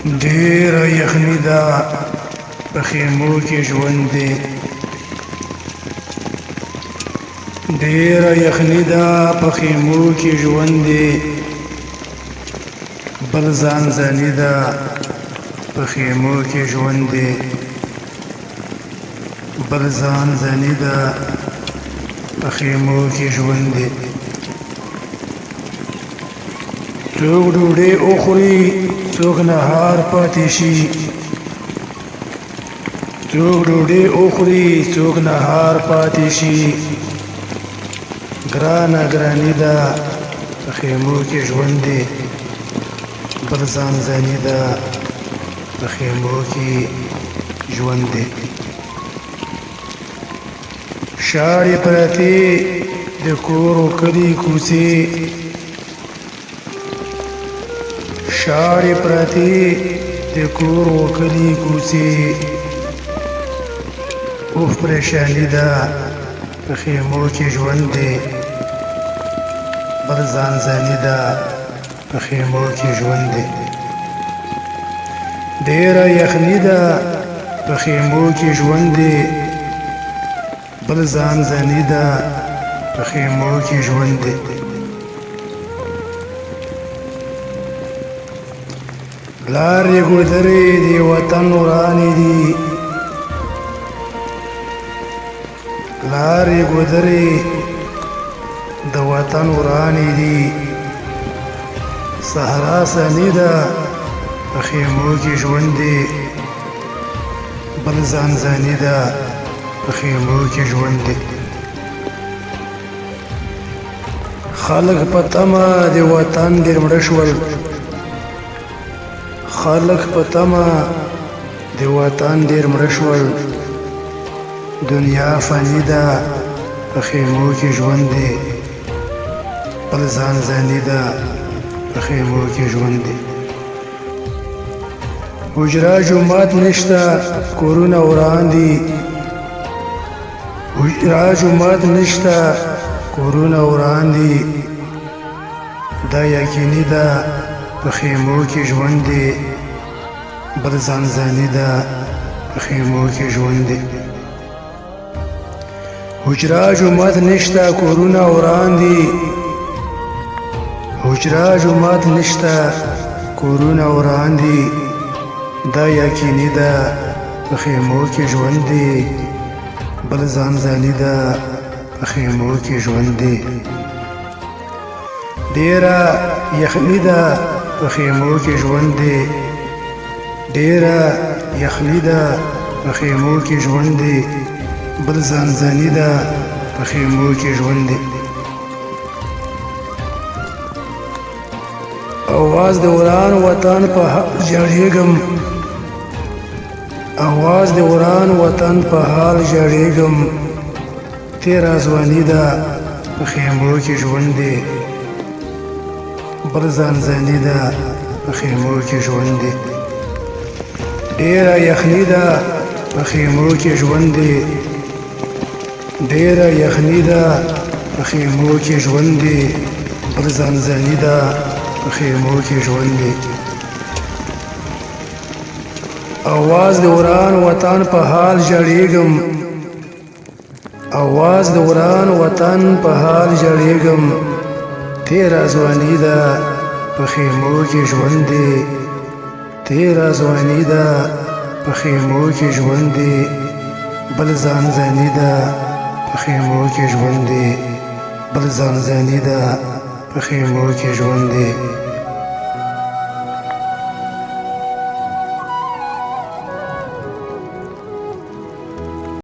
ډېره یخني ده په خیمو کې ژوند دی ډېره یخني ده په خیمو کې ژوند دی بل ځان ځاني ده په خیمو کې ژوند دی بل ځان ځاني ده په خیمو کې ژوند دی څوک ډوډۍ وخوري څوک نهار پاتې شي څوک ډوډۍ وخوري څوک نهار پاتې شي ګرانه ګراني ده په خیمو کې ژوند دی بل ځان ځاني ده په خیمو کې ژوند دی شاړې پرتې د کور و کلي کوڅې شاړې پرتې د کور و کلي کوڅې اوف پریشاني ده په خیمو کې ژوند دی بل ځان ځاني ده په خیمو کې ژوند دی ډېره یخني ده په خیمو کې ژوند دی بل ځان ځاني ده په خیمو کې ژوند دی لارې ګودرې د وطن ورانې دي لارې ګودرې د وطن ورانې دي صحرا سني ده په خیمو کې ژوند دی بل ځان ځاني ده په خیمو کې ژوند دی خلک په تمه د وطن ډېر مړه شول خلک په تمه د وطن ډېر مړه شول دنیا فاني ده په خیمو کې ژوند دی بل ځان ځاني ده په خیمو کې ژوند دی حجره جومات نشته کورونه وران دي حجره جومات نشته کورونه وران دي دا یقیني ده په خیمو کې ژوند دی بل ځان ځاني ده په خیمو کې ژوند دی حجره جومات نشته کورونه وران دي حجره جومات نشته کورونه وران دي دا یقیني ده په خیمو کې ژوند دی بل ځان ځاني ده په خیمو کې ژوند دی ډېره یخني ده په خیمو کې ژوند دی ډېره یخني ده په خیمو کې ژوند دی بل ځان ځاني ده په خیمو کې ژوند دی اواز د وران وطن په حال ژړېږم اواز د وران وطن په حال ژړېږم تیره ځواني ده په خیمو کې ژوند دی بل ځان ځاني ده په خیمو کې ژوند دی ډېره یخني ده په خیمو کې ژوند دی ډېره یخني ده په خیمو کې ژوند دی بل ځان ځاني ده په خیمو کې ژوند دی اواز د وران وطن په حال ژړېږم اواز د وران وطن په حال ژړېږم تیره ځواني ده په خیمو کې ژوند دی تیره ځواني ده په خیمو کې ژوند دی بل ځان ځاني ده په خیمو کې ژوند دی بل ځان ځاني ده په خیمو کې ژوند دی